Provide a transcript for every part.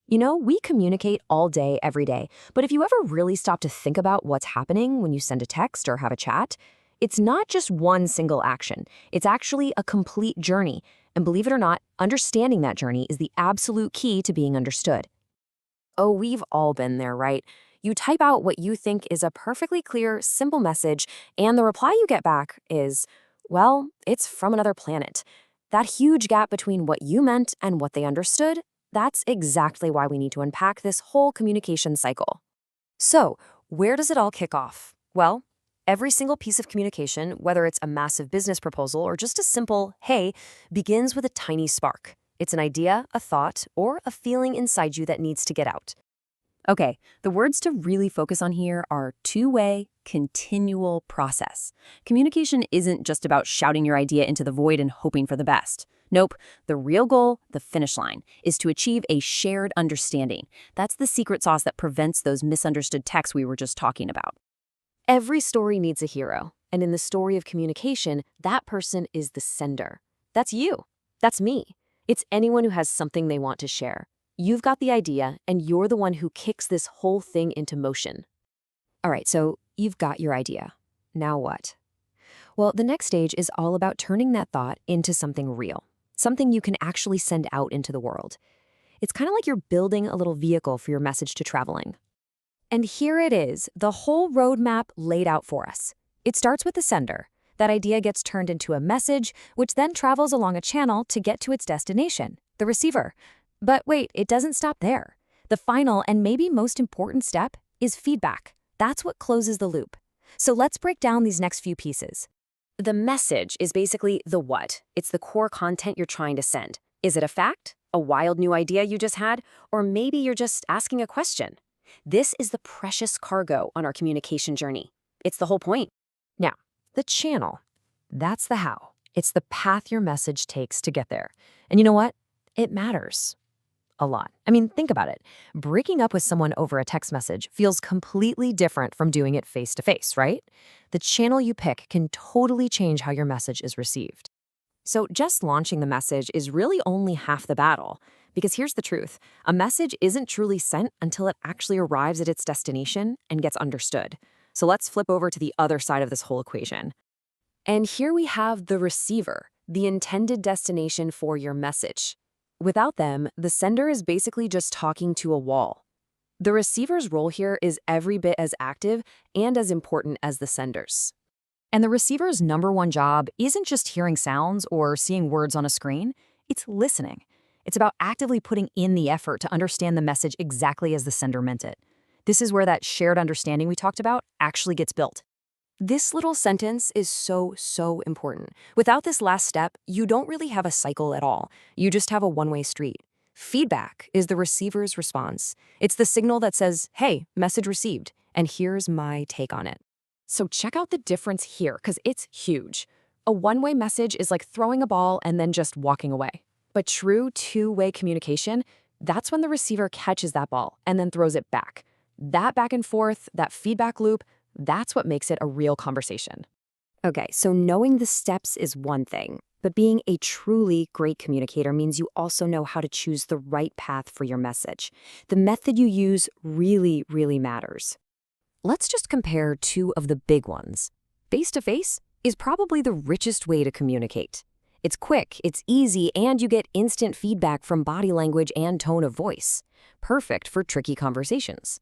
You know, we communicate all day, every day, but if you ever really stop to think about what's happening when you send a text or have a chat, it's not just one single action. It's actually a complete journey. And believe it or not, understanding that journey is the absolute key to being understood. Oh, we've all been there, right? You type out what you think is a perfectly clear, simple message, and the reply you get back is, well, it's from another planet. That huge gap between what you meant and what they understood, that's exactly why we need to unpack this whole communication cycle. So, where does it all kick off? Well, every single piece of communication, whether it's a massive business proposal or just a simple, hey, begins with a tiny spark. It's an idea, a thought, or a feeling inside you that needs to get out. Okay, the words to really focus on here are two-way, continual process. Communication isn't just about shouting your idea into the void and hoping for the best. Nope, the real goal, the finish line, is to achieve a shared understanding. That's the secret sauce that prevents those misunderstood texts we were just talking about. Every story needs a hero, and in the story of communication, that person is the sender. That's you. That's me. It's anyone who has something they want to share. You've got the idea, and you're the one who kicks this whole thing into motion. All right, so you've got your idea. Now what? Well, the next stage is all about turning that thought into something real, something you can actually send out into the world. It's kind of like you're building a little vehicle for your message to travel in. And here it is, the whole roadmap laid out for us. It starts with the sender. That idea gets turned into a message, which then travels along a channel to get to its destination, the receiver. But wait, it doesn't stop there. The final and maybe most important step is feedback. That's what closes the loop. So let's break down these next few pieces. The message is basically the what. It's the core content you're trying to send. Is it a fact? A wild new idea you just had? Or maybe you're just asking a question? This is the precious cargo on our communication journey. It's the whole point. Now, the channel. That's the how. It's the path your message takes to get there. And you know what? It matters a lot. I mean, think about it. Breaking up with someone over a text message feels completely different from doing it face-to-face, right? The channel you pick can totally change how your message is received. So just launching the message is really only half the battle. Because here's the truth. A message isn't truly sent until it actually arrives at its destination and gets understood. So let's flip over to the other side of this whole equation. And here we have the receiver, the intended destination for your message. Without them, the sender is basically just talking to a wall. The receiver's role here is every bit as active and as important as the sender's. And the receiver's number one job isn't just hearing sounds or seeing words on a screen, it's listening. It's about actively putting in the effort to understand the message exactly as the sender meant it. This is where that shared understanding we talked about actually gets built. This little sentence is so important. Without this last step, you don't really have a cycle at all. You just have a one-way street. Feedback is the receiver's response. It's the signal that says, hey, message received, and here's my take on it. So check out the difference here, because it's huge. A one-way message is like throwing a ball and then just walking away. But true two-way communication, that's when the receiver catches that ball and then throws it back. That back and forth, that feedback loop, that's what makes it a real conversation. Okay, so knowing the steps is one thing, but being a truly great communicator means you also know how to choose the right path for your message. The method you use really matters. Let's just compare two of the big ones. Face-to-face is probably the richest way to communicate. It's quick, it's easy, and you get instant feedback from body language and tone of voice. Perfect for tricky conversations.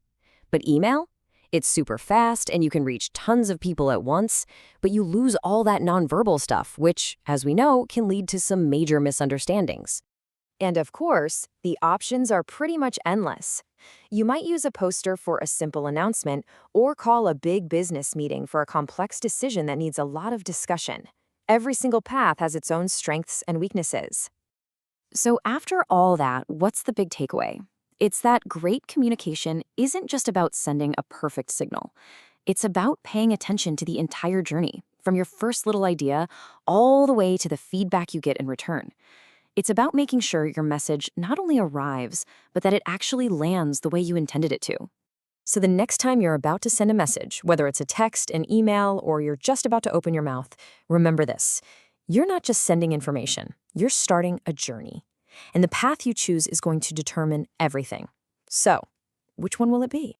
But email? It's super fast and you can reach tons of people at once, but you lose all that nonverbal stuff, which, as we know, can lead to some major misunderstandings. And of course, the options are pretty much endless. You might use a poster for a simple announcement or call a big business meeting for a complex decision that needs a lot of discussion. Every single path has its own strengths and weaknesses. So after all that, what's the big takeaway? It's that great communication isn't just about sending a perfect signal. It's about paying attention to the entire journey, from your first little idea all the way to the feedback you get in return. It's about making sure your message not only arrives, but that it actually lands the way you intended it to. So the next time you're about to send a message, whether it's a text, an email, or you're just about to open your mouth, remember this. You're not just sending information. You're starting a journey. And the path you choose is going to determine everything. So, which one will it be?